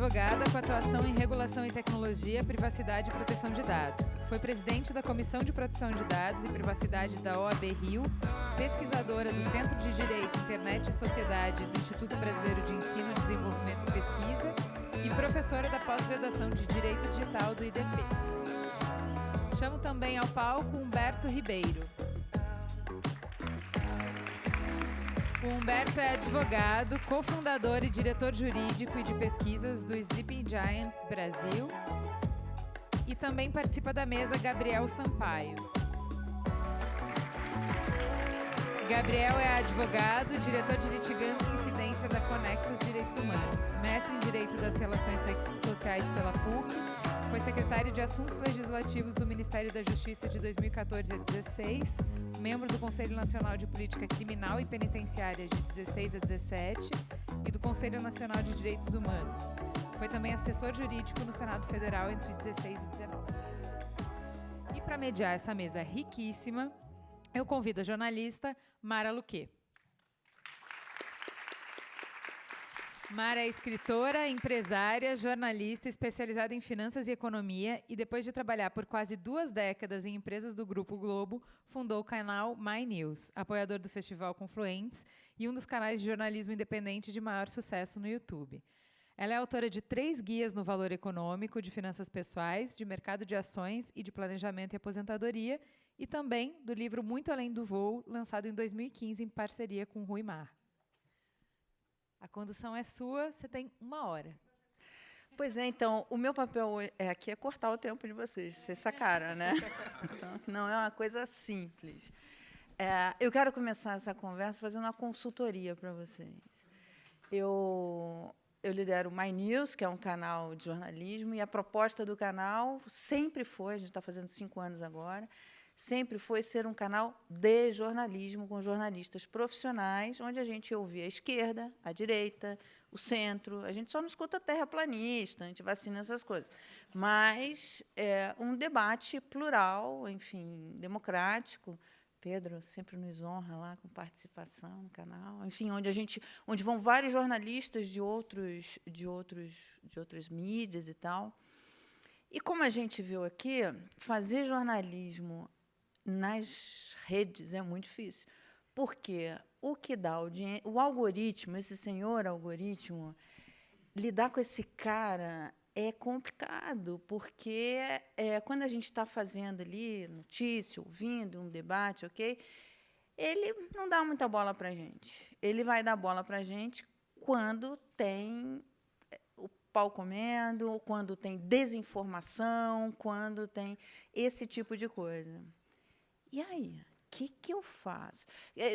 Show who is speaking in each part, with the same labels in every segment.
Speaker 1: advogada com atuação em regulação em tecnologia, privacidade e proteção de dados. Foi presidente da Comissão de Proteção de Dados e Privacidade da OAB Rio, pesquisadora do Centro de Direito, Internet e Sociedade do Instituto Brasileiro de Ensino, Desenvolvimento e Pesquisa e professora da pós-graduação de Direito Digital do IDP. Chamo também ao palco Humberto Ribeiro. O Humberto é advogado, cofundador e diretor jurídico e de pesquisas do Sleeping Giants Brasil e também participa da mesa Gabriel Sampaio. Gabriel é advogado, diretor de litigância e incidência da Conectas Direitos Humanos, mestre em Direito das Relações Sociais pela PUC, foi secretário de Assuntos Legislativos do Ministério da Justiça de 2014 a 2016, membro do Conselho Nacional de Política Criminal e Penitenciária de 2016 a 2017 e do Conselho Nacional de Direitos Humanos. Foi também assessor jurídico no Senado Federal entre 2016 e 2019. E para mediar essa mesa riquíssima, eu convido a jornalista Mara Luque. Mara é escritora, empresária, jornalista especializada em finanças e economia e, depois de trabalhar por quase 2 décadas em empresas do Grupo Globo, fundou o canal My News, apoiador do Festival Confluentes e um dos canais de jornalismo independente de maior sucesso no YouTube. Ela é autora de 3 guias no valor econômico, de finanças pessoais, de mercado de ações e de planejamento e aposentadoria, e também do livro Muito Além do Voo, lançado em 2015 em parceria com Rui Mar. A condução é sua, você tem 1 hora.
Speaker 2: Pois é, então, o meu papel aqui é cortar o tempo de vocês sacaram, né? Então, não é uma coisa simples. Eu quero começar essa conversa fazendo uma consultoria para vocês. Eu lidero o My News, que é um canal de jornalismo, e a proposta do canal sempre foi, a gente está fazendo 5 anos agora, sempre foi ser um canal de jornalismo, com jornalistas profissionais, onde a gente ouvia a esquerda, a direita, o centro. A gente só não escuta terraplanista, a gente vacina essas coisas. Mas é um debate plural, enfim, democrático. Pedro sempre nos honra lá com participação no canal. Enfim, onde vão vários jornalistas de outras mídias e tal. E como a gente viu aqui, fazer jornalismo nas redes é muito difícil, porque o que dá audiência, o algoritmo, esse senhor algoritmo, lidar com esse cara é complicado, porque quando a gente está fazendo ali notícia, ouvindo um debate, ok, ele não dá muita bola para a gente. Ele vai dar bola para a gente quando tem o pau comendo, quando tem desinformação, quando tem esse tipo de coisa. E aí, o que eu faço?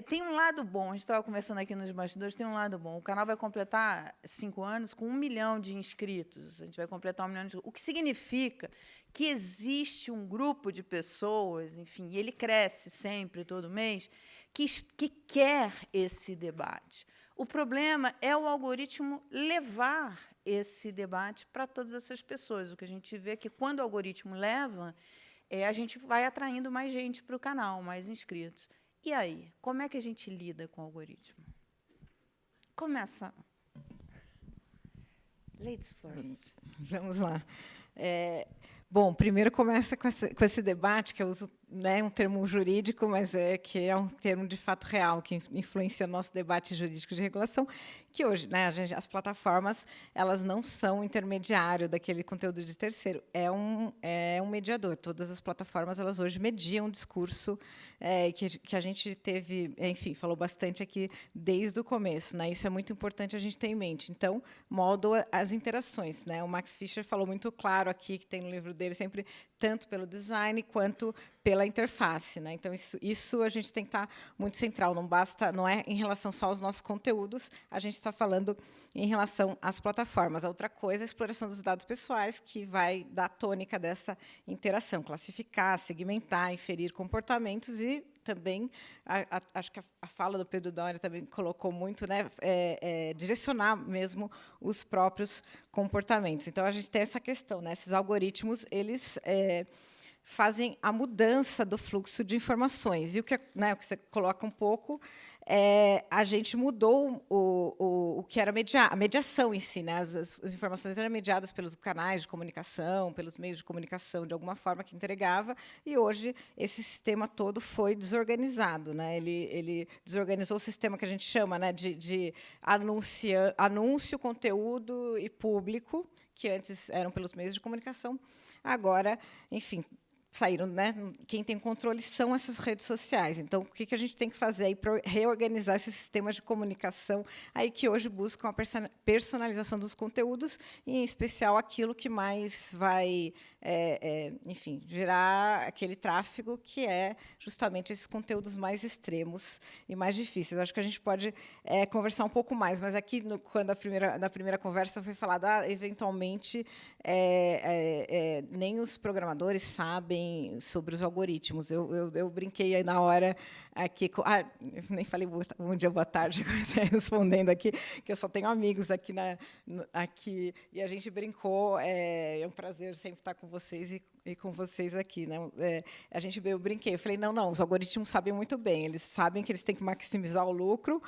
Speaker 2: Tem um lado bom, a gente estava conversando aqui nos bastidores, tem um lado bom. O canal vai completar 5 anos com 1 milhão de inscritos. A gente vai completar 1 milhão de inscritos, o que significa que existe um grupo de pessoas, enfim, e ele cresce sempre, todo mês, que quer esse debate. O problema é o algoritmo levar esse debate para todas essas pessoas. O que a gente vê é que, quando o algoritmo leva, a gente vai atraindo mais gente para o canal, mais inscritos. E aí, como é que a gente lida com o algoritmo? Começa. Ladies first.
Speaker 3: Vamos lá. Bom, primeiro começa com esse debate, que eu uso, né, um termo jurídico, mas que é um termo de fato real, que influencia o nosso debate jurídico de regulação, que hoje, né, as plataformas, elas não são intermediário daquele conteúdo de terceiro, é um mediador. Todas as plataformas, elas hoje mediam o discurso que a gente teve, enfim, falou bastante aqui desde o começo, né? Isso é muito importante a gente ter em mente. Então, modo as interações, né? O Max Fischer falou muito claro aqui, que tem no livro dele, sempre tanto pelo design quanto pela interface, né? Então, isso a gente tem que estar muito central. Não é em relação só aos nossos conteúdos, a gente está falando em relação às plataformas. A outra coisa é a exploração dos dados pessoais, que vai dar a tônica dessa interação, classificar, segmentar, inferir comportamentos e também, acho que a fala do Pedro Doria também colocou muito, né, direcionar mesmo os próprios comportamentos. Então, a gente tem essa questão, né, esses algoritmos, eles fazem a mudança do fluxo de informações. E o que você coloca um pouco a gente mudou o que era a mediação em si, né? As informações eram mediadas pelos canais de comunicação, pelos meios de comunicação, de alguma forma que entregava, e hoje esse sistema todo foi desorganizado, né? Ele desorganizou o sistema que a gente chama, né, de anúncio, conteúdo e público, que antes eram pelos meios de comunicação, agora, enfim, saíram, né? Quem tem controle são essas redes sociais. Então, o que a gente tem que fazer aí para reorganizar esses sistemas de comunicação aí que hoje buscam a personalização dos conteúdos, e, em especial, aquilo que mais vai, enfim, gerar aquele tráfego que é justamente esses conteúdos mais extremos e mais difíceis. Eu acho que a gente pode conversar um pouco mais, mas aqui, quando na primeira conversa foi falado, eventualmente, nem os programadores sabem sobre os algoritmos. Eu brinquei aí na hora aqui, nem falei bom dia, boa tarde, respondendo aqui, que eu só tenho amigos aqui, aqui, e a gente brincou, é um prazer sempre estar com vocês e com vocês aqui, né? Eu brinquei, eu falei, não, os algoritmos sabem muito bem, eles sabem que eles têm que maximizar o lucro,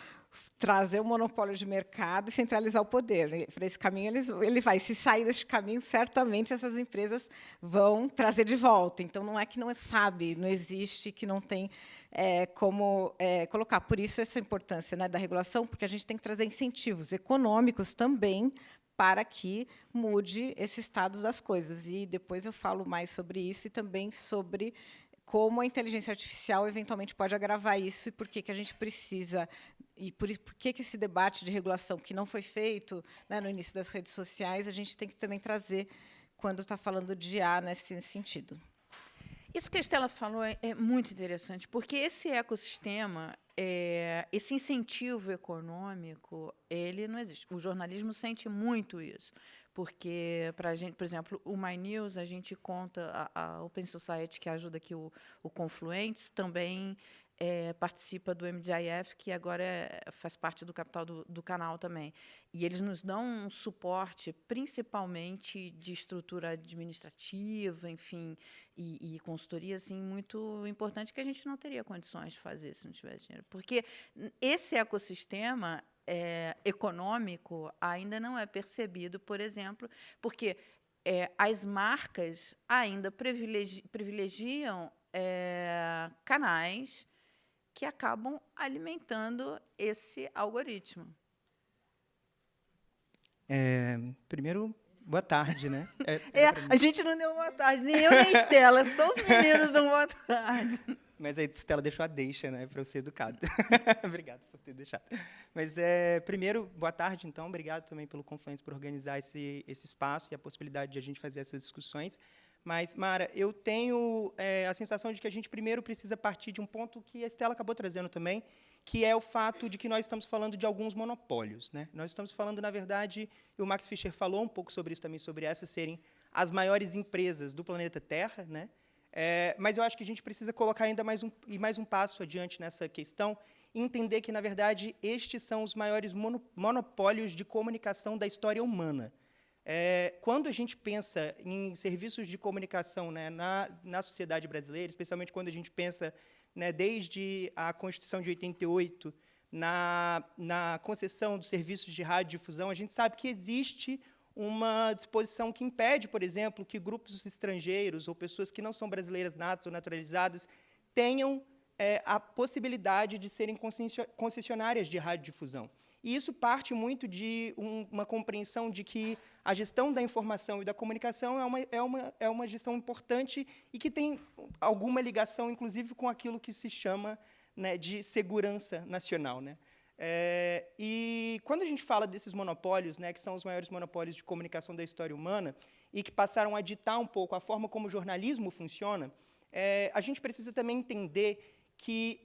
Speaker 3: trazer o monopólio de mercado e centralizar o poder. Para esse caminho, ele vai. Se sair desse caminho, certamente essas empresas vão trazer de volta. Então, não é que não sabe, não existe, que não tem como colocar. Por isso, essa importância, né, da regulação, porque a gente tem que trazer incentivos econômicos também para que mude esse estado das coisas. E depois eu falo mais sobre isso e também sobre como a inteligência artificial eventualmente pode agravar isso e por que a gente precisa, e por que esse debate de regulação que não foi feito, né, no início das redes sociais, a gente tem que também trazer quando está falando de IA nesse sentido.
Speaker 2: Isso que a Estela falou é muito interessante, porque esse ecossistema, esse incentivo econômico, ele não existe. O jornalismo sente muito isso, porque, para a gente, por exemplo, o My News, a gente conta, a Open Society, que ajuda aqui o Confluentes, também participa do MDIF, que agora faz parte do capital do canal também. E eles nos dão um suporte, principalmente de estrutura administrativa, enfim, e consultoria assim, muito importante, que a gente não teria condições de fazer se não tivesse dinheiro. Porque esse ecossistema econômico ainda não é percebido, por exemplo, porque as marcas ainda privilegiam canais que acabam alimentando esse algoritmo.
Speaker 4: Primeiro, boa tarde, né?
Speaker 2: A gente não deu boa tarde, nem eu nem Estela, só os meninos dão boa tarde.
Speaker 4: Mas aí Estela deixou a deixa, né, para eu ser educado. Obrigado por ter deixado. Mas, primeiro, boa tarde, então. Obrigado também pelo Confluentes por organizar esse espaço e a possibilidade de a gente fazer essas discussões. Mas, Mara, eu tenho a sensação de que a gente primeiro precisa partir de um ponto que a Estela acabou trazendo também, que é o fato de que nós estamos falando de alguns monopólios, né? Nós estamos falando, na verdade, e o Max Fischer falou um pouco sobre isso também, sobre essas serem as maiores empresas do planeta Terra, né? Mas eu acho que a gente precisa colocar ainda mais um passo adiante nessa questão e entender que, na verdade, estes são os maiores monopólios de comunicação da história humana. Quando a gente pensa em serviços de comunicação, né, na sociedade brasileira, especialmente quando a gente pensa, né, desde a Constituição de 88, na concessão dos serviços de radiodifusão, a gente sabe que existe uma disposição que impede, por exemplo, que grupos estrangeiros ou pessoas que não são brasileiras natas ou naturalizadas tenham a possibilidade de serem concessionárias de radiodifusão. E isso parte muito de uma compreensão de que a gestão da informação e da comunicação é uma gestão importante e que tem alguma ligação, inclusive, com aquilo que se chama, né, de segurança nacional, né? E quando a gente fala desses monopólios, né, que são os maiores monopólios de comunicação da história humana e que passaram a ditar um pouco a forma como o jornalismo funciona, a gente precisa também entender que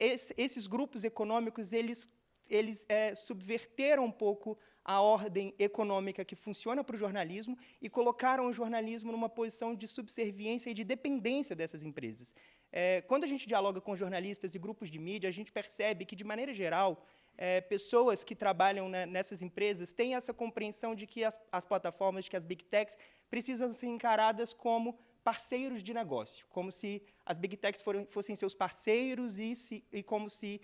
Speaker 4: esses grupos econômicos eles subverteram um pouco a ordem econômica que funciona para o jornalismo e colocaram o jornalismo numa posição de subserviência e de dependência dessas empresas. Quando a gente dialoga com jornalistas e grupos de mídia, a gente percebe que, de maneira geral, pessoas que trabalham, né, nessas empresas têm essa compreensão de que as plataformas, de que as big techs precisam ser encaradas como parceiros de negócio, como se as big techs fossem seus parceiros e como se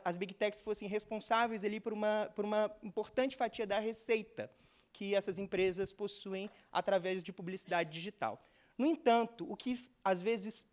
Speaker 4: as Big Techs fossem responsáveis ali por uma importante fatia da receita que essas empresas possuem através de publicidade digital. No entanto, o que, às vezes,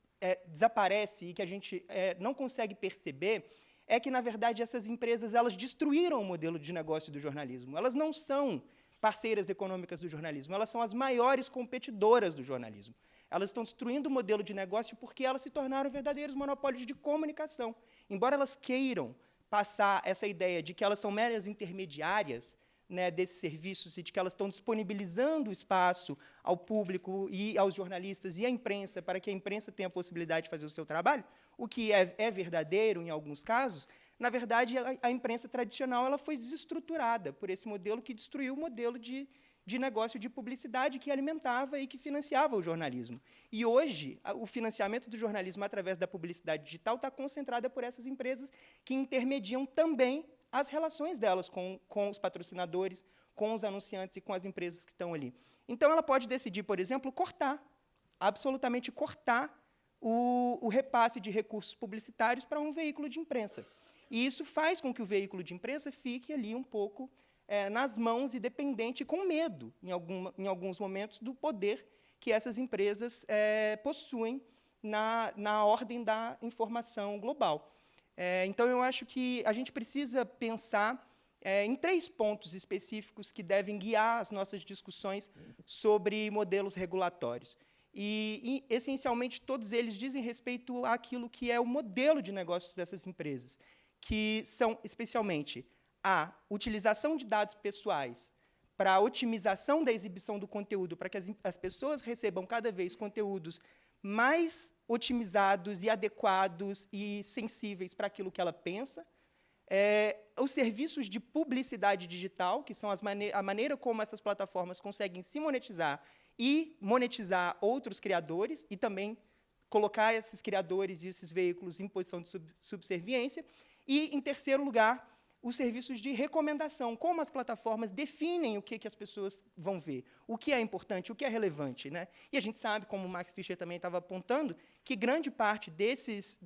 Speaker 4: desaparece e que a gente não consegue perceber é que, na verdade, essas empresas elas destruíram o modelo de negócio do jornalismo. Elas não são parceiras econômicas do jornalismo, elas são as maiores competidoras do jornalismo. Elas estão destruindo o modelo de negócio porque elas se tornaram verdadeiros monopólios de comunicação. Embora elas queiram passar essa ideia de que elas são meras intermediárias, né, desses serviços e de que elas estão disponibilizando espaço ao público e aos jornalistas e à imprensa para que a imprensa tenha a possibilidade de fazer o seu trabalho, o que é verdadeiro em alguns casos, na verdade, a imprensa tradicional ela foi desestruturada por esse modelo que destruiu o modelo de negócio de publicidade que alimentava e que financiava o jornalismo. E, hoje, o financiamento do jornalismo através da publicidade digital está concentrado por essas empresas que intermediam também as relações delas com os patrocinadores, com os anunciantes e com as empresas que estão ali. Então, ela pode decidir, por exemplo, absolutamente cortar o repasse de recursos publicitários para um veículo de imprensa. E isso faz com que o veículo de imprensa fique ali um pouco nas mãos e dependente, com medo, em alguns momentos, do poder que essas empresas possuem na ordem da informação global. Então, eu acho que a gente precisa pensar em 3 pontos específicos que devem guiar as nossas discussões sobre modelos regulatórios. E, essencialmente, todos eles dizem respeito àquilo que é o modelo de negócios dessas empresas, que são, especialmente, a utilização de dados pessoais para a otimização da exibição do conteúdo, para que as pessoas recebam cada vez conteúdos mais otimizados e adequados e sensíveis para aquilo que ela pensa. Os serviços de publicidade digital, que são a maneira como essas plataformas conseguem se monetizar e monetizar outros criadores, e também colocar esses criadores e esses veículos em posição de subserviência. E, em terceiro lugar, os serviços de recomendação, como as plataformas definem o que as pessoas vão ver, o que é importante, o que é relevante, né? E a gente sabe, como o Max Fischer também estava apontando, que grande parte desses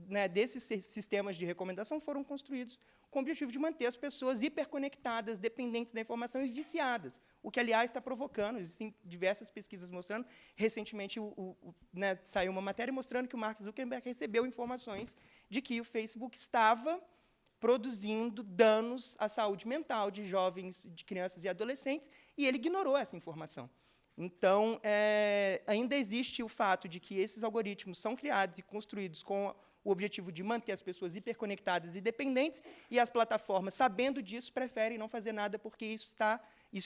Speaker 4: sistemas de recomendação foram construídos com o objetivo de manter as pessoas hiperconectadas, dependentes da informação e viciadas, o que, aliás, está provocando, existem diversas pesquisas mostrando, recentemente saiu uma matéria mostrando que o Mark Zuckerberg recebeu informações de que o Facebook estava produzindo danos à saúde mental de jovens, de crianças e adolescentes, e ele ignorou essa informação. Então, ainda existe o fato de que esses algoritmos são criados e construídos com o objetivo de manter as pessoas hiperconectadas e dependentes, e as plataformas, sabendo disso, preferem não fazer nada, porque isso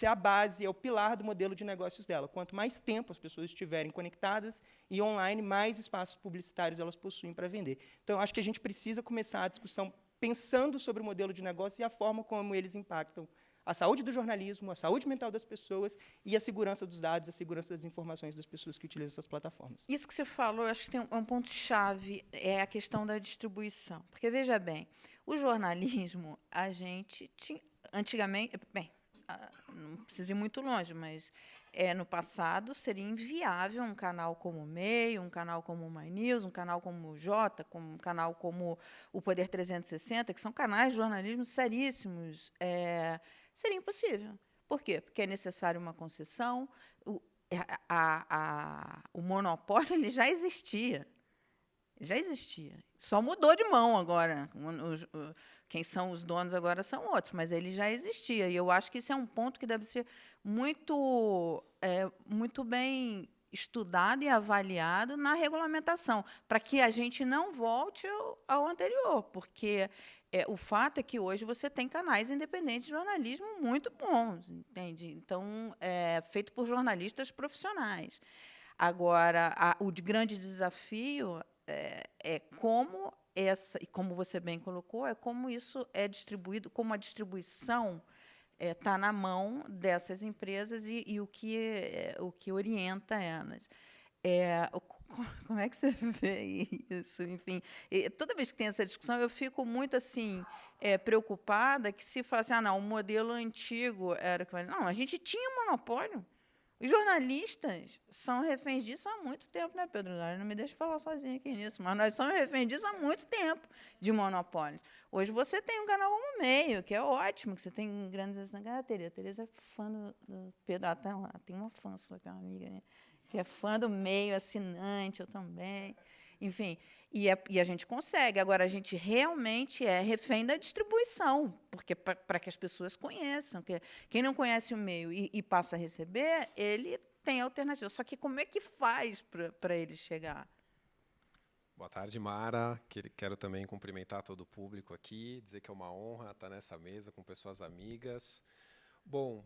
Speaker 4: é a base, é o pilar do modelo de negócios dela. Quanto mais tempo as pessoas estiverem conectadas e online, mais espaços publicitários elas possuem para vender. Então, eu acho que a gente precisa começar a discussão pensando sobre o modelo de negócio e a forma como eles impactam a saúde do jornalismo, a saúde mental das pessoas e a segurança dos dados, a segurança das informações das pessoas que utilizam essas plataformas.
Speaker 2: Isso que você falou, eu acho que tem um ponto-chave, é a questão da distribuição. Porque, veja bem, o jornalismo, a gente tinha, antigamente, não precisa ir muito longe, mas no passado seria inviável um canal como o Meio, um canal como o My News, um canal como o Jota, um canal como o Poder 360, que são canais de jornalismo seríssimos. Seria impossível. Por quê? Porque é necessário uma concessão. O monopólio ele já existia. Já existia. Só mudou de mão agora. Quem são os donos agora são outros, mas ele já existia. E eu acho que isso é um ponto que deve ser muito bem estudado e avaliado na regulamentação, para que a gente não volte ao anterior, porque o fato é que hoje você tem canais independentes de jornalismo muito bons, entende? Então, feito por jornalistas profissionais. Agora, o grande desafio é como e como você bem colocou, é como isso é distribuído, como a distribuição está na mão dessas empresas e o que orienta elas. Como é que você vê isso? Enfim, toda vez que tem essa discussão, eu fico muito assim preocupada que se fala assim, não, o modelo antigo era que não, a gente tinha monopólio. Os jornalistas são reféns disso há muito tempo, né, Pedro? Não me deixa falar sozinha aqui nisso, mas nós somos reféns disso há muito tempo, de monopólios. Hoje você tem um canal no meio, que é ótimo, que você tem grandes... A Tereza é fã do Pedro, tá lá, tem uma fã sua, que é uma amiga, né, que é fã do meio, assinante, eu também. Enfim, e a gente consegue. Agora, a gente realmente é refém da distribuição, porque para que as pessoas conheçam. Que quem não conhece o meio e passa a receber, ele tem alternativa. Só que como é que faz para ele chegar?
Speaker 5: Boa tarde, Mara. Quero também cumprimentar todo o público aqui, dizer que é uma honra estar nessa mesa com pessoas amigas. Bom,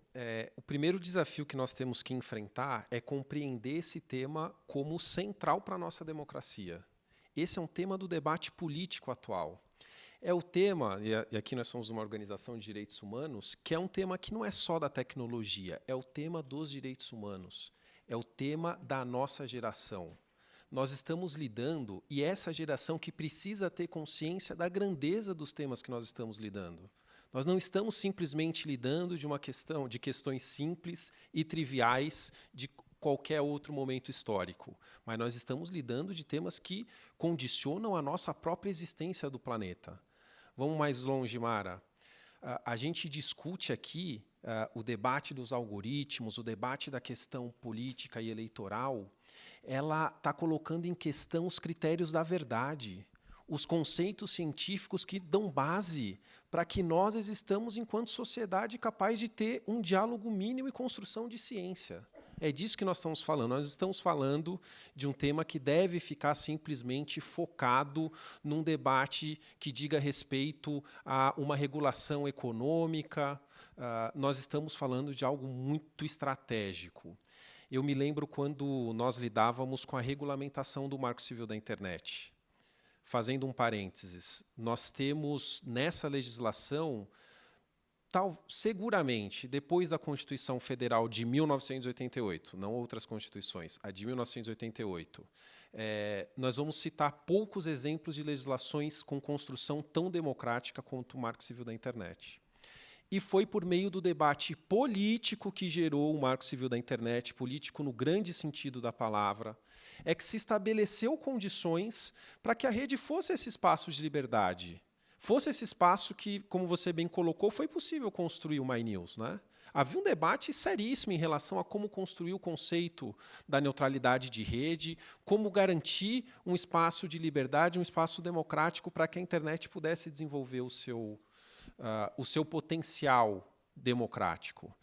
Speaker 5: o primeiro desafio que nós temos que enfrentar é compreender esse tema como central para a nossa democracia. Esse é um tema do debate político atual. É o tema, e aqui nós somos uma organização de direitos humanos, que é um tema que não é só da tecnologia, é o tema dos direitos humanos, é o tema da nossa geração. Nós estamos lidando, e essa geração que precisa ter consciência da grandeza dos temas que nós estamos lidando. Nós não estamos simplesmente lidando de questões simples e triviais de qualquer outro momento histórico, mas nós estamos lidando de temas que condicionam a nossa própria existência do planeta. Vamos mais longe, Mara. A gente discute aqui o debate dos algoritmos, o debate da questão política e eleitoral. Ela está colocando em questão os critérios da verdade, os conceitos científicos que dão base para que nós existamos enquanto sociedade capaz de ter um diálogo mínimo e construção de ciência. É disso que nós estamos falando. Nós estamos falando de um tema que deve ficar simplesmente focado num debate que diga respeito a uma regulação econômica. Nós estamos falando de algo muito estratégico. Eu me lembro quando nós lidávamos com a regulamentação do Marco Civil da Internet. Fazendo um parênteses, nós temos nessa legislação, seguramente, depois da Constituição Federal de 1988, não outras constituições, a de 1988, nós vamos citar poucos exemplos de legislações com construção tão democrática quanto o Marco Civil da Internet. E foi por meio do debate político que gerou o Marco Civil da Internet, político no grande sentido da palavra, é que se estabeleceu condições para que a rede fosse esse espaço de liberdade, fosse esse espaço que, como você bem colocou, foi possível construir o MyNews, né? Havia um debate seríssimo em relação a como construir o conceito da neutralidade de rede, como garantir um espaço de liberdade, um espaço democrático para que a internet pudesse desenvolver o seu potencial democrático.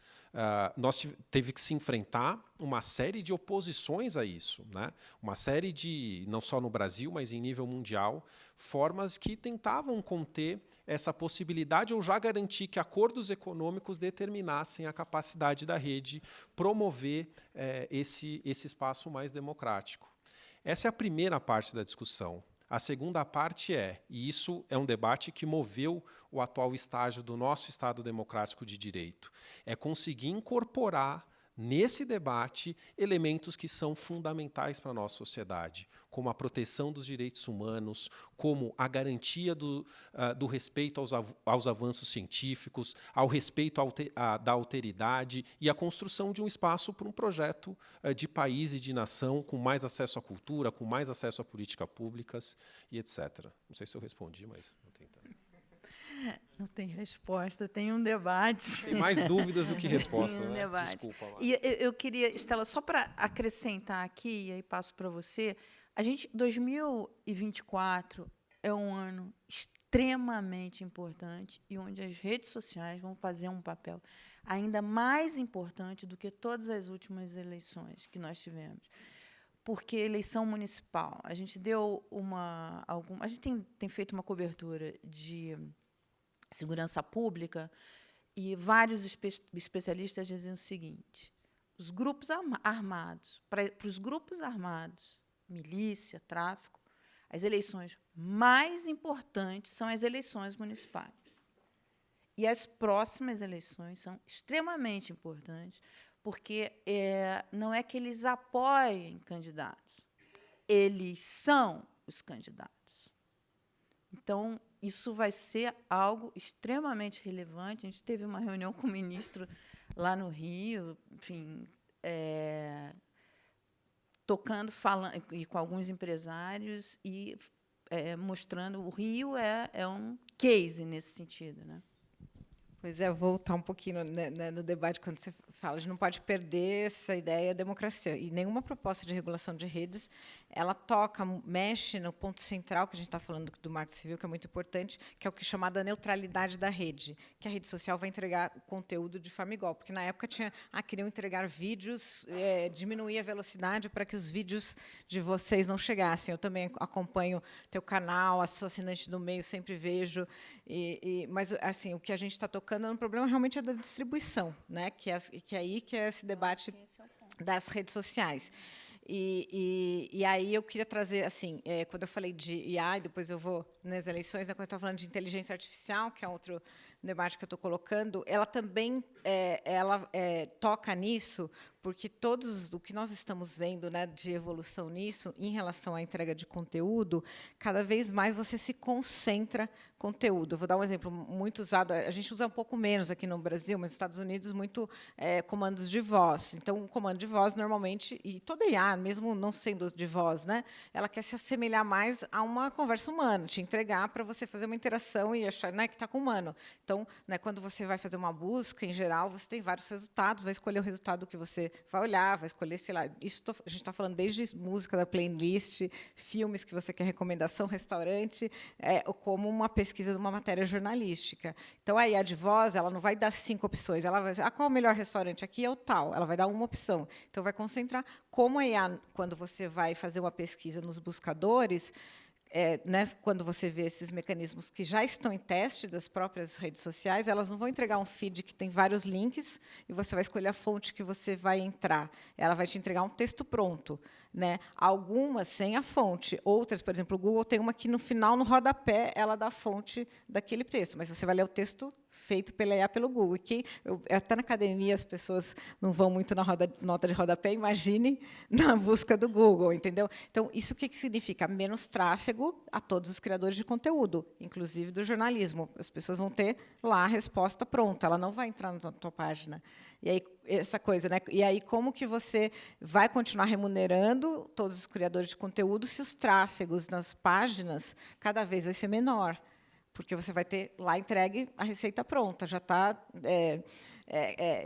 Speaker 5: Nós teve que se enfrentar uma série de oposições a isso, né? Uma série de, não só no Brasil, mas em nível mundial, formas que tentavam conter essa possibilidade ou já garantir que acordos econômicos determinassem a capacidade da rede promover esse espaço mais democrático. Essa é a primeira parte da discussão. A segunda parte e isso é um debate que moveu o atual estágio do nosso Estado democrático de direito, é conseguir incorporar nesse debate elementos que são fundamentais para a nossa sociedade, como a proteção dos direitos humanos, como a garantia do respeito aos avanços científicos, ao respeito da alteridade e a construção de um espaço para um projeto de país e de nação com mais acesso à cultura, com mais acesso a políticas públicas e etc. Não sei se eu respondi, mas vou tentar.
Speaker 2: Não tem resposta, tem um debate.
Speaker 5: Tem mais dúvidas do que respostas,
Speaker 2: Tem um
Speaker 5: né?
Speaker 2: debate.
Speaker 5: Desculpa, Mara.
Speaker 2: E eu queria, Estela, só para acrescentar aqui, e aí passo para você, 2024 é um ano extremamente importante e onde as redes sociais vão fazer um papel ainda mais importante do que todas as últimas eleições que nós tivemos. Porque eleição municipal, a gente deu a gente tem feito uma cobertura de segurança pública, e vários especialistas dizem o seguinte: os grupos armados, para os grupos armados, milícia, tráfico, as eleições mais importantes são as eleições municipais. E as próximas eleições são extremamente importantes, porque não é que eles apoiem candidatos, eles são os candidatos. Então, isso vai ser algo extremamente relevante. A gente teve uma reunião com o ministro lá no Rio, enfim, tocando, falando e com alguns empresários e mostrando o Rio é um case nesse sentido, né?
Speaker 3: Pois é, voltar um pouquinho no debate, quando você fala, a gente não pode perder essa ideia da democracia. E nenhuma proposta de regulação de redes, ela toca, mexe no ponto central, que a gente está falando do Marco Civil, que é muito importante, que é o que é chamado a neutralidade da rede, que a rede social vai entregar o conteúdo de forma igual. Porque, na época, queriam entregar vídeos, diminuir a velocidade para que os vídeos de vocês não chegassem. Eu também acompanho teu canal, sou assinante do meio, sempre vejo. Mas, assim, o que a gente está tocando no problema realmente é da distribuição, né? Que é esse debate das redes sociais. E aí eu queria trazer, assim, quando eu falei de IA, e depois eu vou nas eleições, quando eu estou falando de inteligência artificial, que é outro debate que eu estou colocando, ela também toca nisso, porque o que nós estamos vendo, né, de evolução nisso, em relação à entrega de conteúdo, cada vez mais você se concentra conteúdo. Eu vou dar um exemplo muito usado, a gente usa um pouco menos aqui no Brasil, mas nos Estados Unidos, muito comandos de voz. Então, o comando de voz, normalmente, e toda IA, mesmo não sendo de voz, né, ela quer se assemelhar mais a uma conversa humana, te entregar para você fazer uma interação e achar, né, que está com o humano. Então, né, quando você vai fazer uma busca, em geral, você tem vários resultados, vai escolher o resultado que você vai olhar, vai escolher, sei lá, a gente está falando desde música da playlist, filmes que você quer recomendação, restaurante, como uma pesquisa de uma matéria jornalística. Então, a IA de voz, ela não vai dar 5 opções, ela vai dizer, qual é o melhor restaurante? Aqui é o tal, ela vai dar uma opção. Então, vai concentrar. Como a IA, quando você vai fazer uma pesquisa nos buscadores, né, quando você vê esses mecanismos que já estão em teste das próprias redes sociais, elas não vão entregar um feed que tem vários links e você vai escolher a fonte que você vai entrar. Ela vai te entregar um texto pronto, né? Algumas sem a fonte, outras, por exemplo, o Google tem uma que no final, no rodapé, ela dá a fonte daquele texto, mas você vai ler o texto feito pela IA pelo Google. E até na academia as pessoas não vão muito na nota de rodapé, imagine na busca do Google, entendeu? Então, isso o que significa? Menos tráfego a todos os criadores de conteúdo, inclusive do jornalismo. As pessoas vão ter lá a resposta pronta, ela não vai entrar na tua página. E aí, essa coisa, né? E aí, como que você vai continuar remunerando todos os criadores de conteúdo se os tráfegos nas páginas cada vez vai ser menor? Porque você vai ter lá entregue a receita pronta, já está.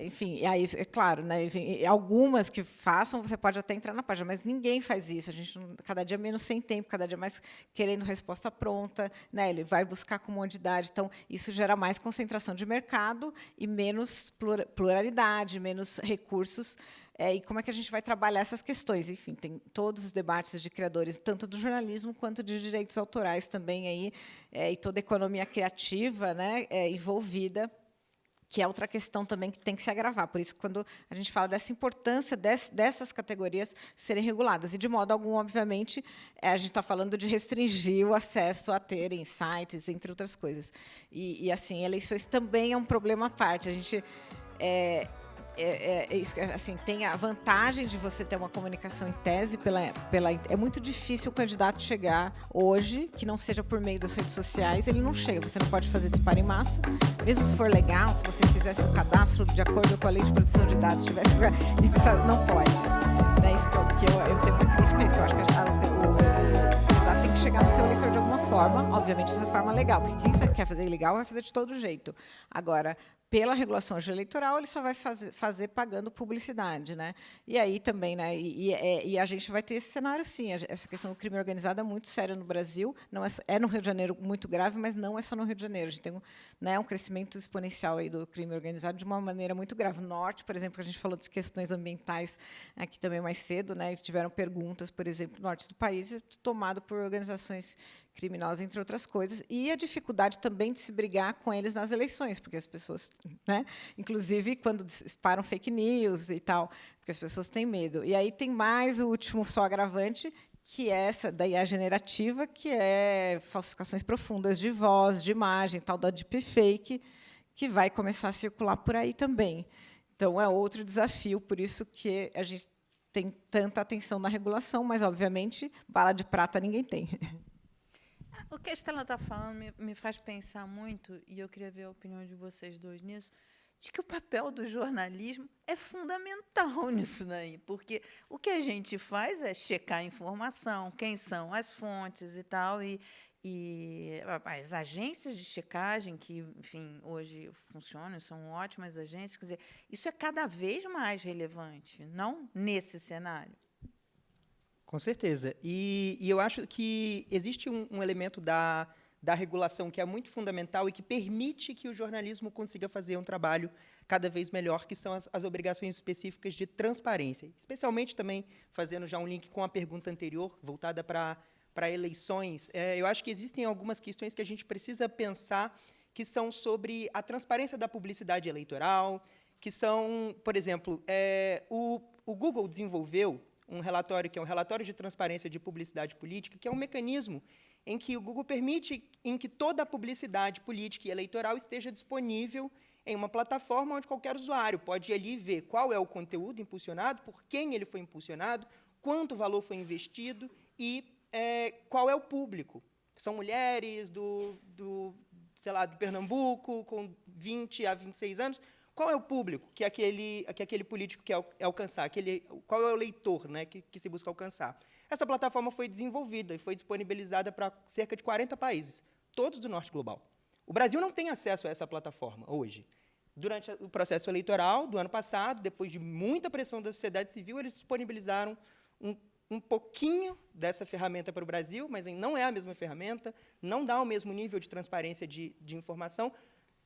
Speaker 3: Enfim, e aí, é claro, né, enfim, algumas que façam, você pode até entrar na página, mas ninguém faz isso. A gente cada dia menos sem tempo, cada dia mais querendo resposta pronta, né, ele vai buscar comodidade. Então, isso gera mais concentração de mercado e menos pluralidade, menos recursos. E como é que a gente vai trabalhar essas questões? Enfim, tem todos os debates de criadores, tanto do jornalismo quanto de direitos autorais também aí, e toda a economia criativa, né, envolvida, que é outra questão também que tem que se agravar. Por isso, quando a gente fala dessa importância dessas categorias serem reguladas, e, de modo algum, obviamente, a gente está falando de restringir o acesso a terem sites, entre outras coisas. E assim, eleições também é um problema à parte. A gente... assim, tem a vantagem de você ter uma comunicação em tese é muito difícil o candidato chegar hoje, que não seja por meio das redes sociais, ele não chega, você não pode fazer disparo em massa, mesmo se for legal, se você fizesse o cadastro de acordo com a lei de proteção de dados, isso não pode. É isso que eu tenho uma crítica a isso, que eu acho que o candidato tem que chegar no seu eleitor de alguma forma, obviamente de forma legal, porque quem quer fazer ilegal vai fazer de todo jeito. Agora, pela regulação eleitoral, ele só vai fazer pagando publicidade, né? E aí também, né? E a gente vai ter esse cenário, sim. Essa questão do crime organizado é muito séria no Brasil. Não é no Rio de Janeiro muito grave, mas não é só no Rio de Janeiro. A gente tem um crescimento exponencial aí do crime organizado de uma maneira muito grave. No Norte, por exemplo, a gente falou de questões ambientais aqui também mais cedo, né? E tiveram perguntas, por exemplo, no Norte do país é tomado por organizações criminosas, entre outras coisas, e a dificuldade também de se brigar com eles nas eleições, porque as pessoas, né, inclusive quando disparam fake news e tal, porque as pessoas têm medo. E aí tem mais o último só agravante, que é essa da IA generativa, que é falsificações profundas de voz, de imagem, tal da deepfake, que vai começar a circular por aí também. Então, é outro desafio, por isso que a gente tem tanta atenção na regulação, mas, obviamente, bala de prata ninguém tem.
Speaker 2: O que a Estela está falando me faz pensar muito, e eu queria ver a opinião de vocês dois nisso, de que o papel do jornalismo é fundamental nisso daí, porque o que a gente faz é checar a informação, quem são as fontes e tal, e as agências de checagem, que, enfim, hoje funcionam, são ótimas agências, quer dizer, isso é cada vez mais relevante, não nesse cenário.
Speaker 4: Com certeza. E eu acho que existe um elemento da regulação que é muito fundamental e que permite que o jornalismo consiga fazer um trabalho cada vez melhor, que são as obrigações específicas de transparência. Especialmente também, fazendo já um link com a pergunta anterior, voltada para eleições, eu acho que existem algumas questões que a gente precisa pensar que são sobre a transparência da publicidade eleitoral, que são, por exemplo, o Google desenvolveu um relatório que é um relatório de transparência de publicidade política, que é um mecanismo em que o Google permite que toda a publicidade política e eleitoral esteja disponível em uma plataforma onde qualquer usuário pode ir ali ver qual é o conteúdo impulsionado, por quem ele foi impulsionado, quanto valor foi investido e qual é o público. São mulheres sei lá, do Pernambuco, com 20 a 26 anos. Qual é o público que aquele político quer alcançar? Qual é o leitor, né, que se busca alcançar? Essa plataforma foi desenvolvida e foi disponibilizada para cerca de 40 países, todos do norte global. O Brasil não tem acesso a essa plataforma hoje. Durante o processo eleitoral do ano passado, depois de muita pressão da sociedade civil, eles disponibilizaram um pouquinho dessa ferramenta para o Brasil, mas não é a mesma ferramenta, não dá o mesmo nível de transparência de informação.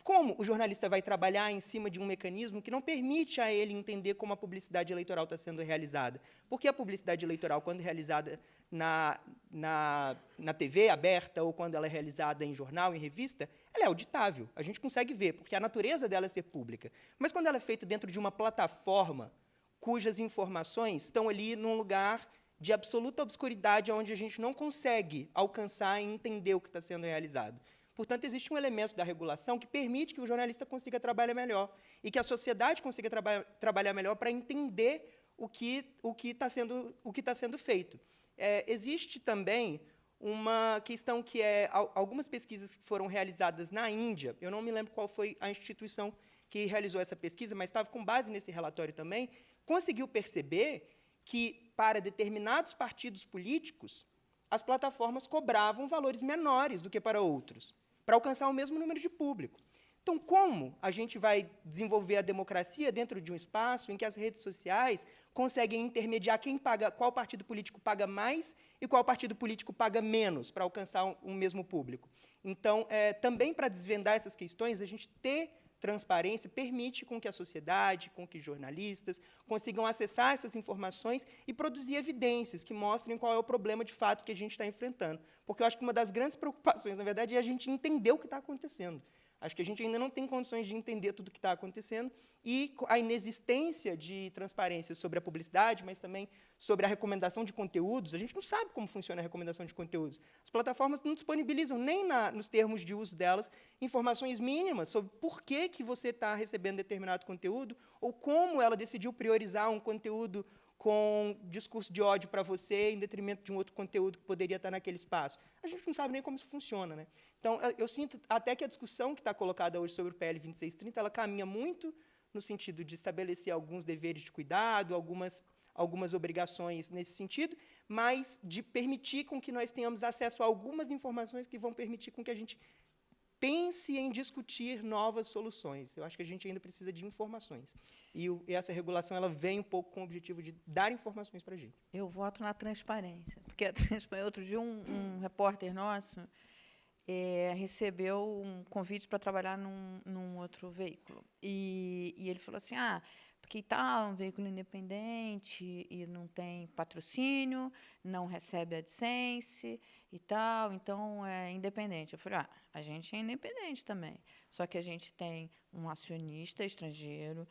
Speaker 4: Como o jornalista vai trabalhar em cima de um mecanismo que não permite a ele entender como a publicidade eleitoral está sendo realizada? Porque a publicidade eleitoral, quando realizada na TV aberta ou quando ela é realizada em jornal, em revista, ela é auditável. A gente consegue ver, porque a natureza dela é ser pública. Mas quando ela é feita dentro de uma plataforma cujas informações estão ali num lugar de absoluta obscuridade, onde a gente não consegue alcançar e entender o que está sendo realizado. Portanto, existe um elemento da regulação que permite que o jornalista consiga trabalhar melhor e que a sociedade consiga trabalhar melhor para entender o que está sendo feito. Existe também uma questão que algumas pesquisas que foram realizadas na Índia, eu não me lembro qual foi a instituição que realizou essa pesquisa, mas estava com base nesse relatório também, conseguiu perceber que, para determinados partidos políticos, as plataformas cobravam valores menores do que para outros, para alcançar o mesmo número de público. Então, como a gente vai desenvolver a democracia dentro de um espaço em que as redes sociais conseguem intermediar qual partido político paga mais e qual partido político paga menos para alcançar um mesmo público? Então, também para desvendar essas questões, a gente ter transparência permite com que a sociedade, com que jornalistas consigam acessar essas informações e produzir evidências que mostrem qual é o problema de fato que a gente está enfrentando. Porque eu acho que uma das grandes preocupações, na verdade, é a gente entender o que está acontecendo. Acho que a gente ainda não tem condições de entender tudo o que está acontecendo e a inexistência de transparência sobre a publicidade, mas também sobre a recomendação de conteúdos. A gente não sabe como funciona a recomendação de conteúdos. As plataformas não disponibilizam nem nos termos de uso delas informações mínimas sobre por que você está recebendo determinado conteúdo ou como ela decidiu priorizar um conteúdo com discurso de ódio para você em detrimento de um outro conteúdo que poderia estar naquele espaço. A gente não sabe nem como isso funciona, né? Então, eu sinto até que a discussão que está colocada hoje sobre o PL 2630, ela caminha muito no sentido de estabelecer alguns deveres de cuidado, algumas obrigações nesse sentido, mas de permitir com que nós tenhamos acesso a algumas informações que vão permitir com que a gente pense em discutir novas soluções. Eu acho que a gente ainda precisa de informações. E essa regulação ela vem um pouco com o objetivo de dar informações para a gente.
Speaker 2: Eu voto na transparência, porque outro dia um repórter nosso recebeu um convite para trabalhar num outro veículo. E ele falou assim, porque um veículo independente e não tem patrocínio, não recebe AdSense e tal, então é independente. Eu falei, a gente é independente também, só que a gente tem um acionista estrangeiro,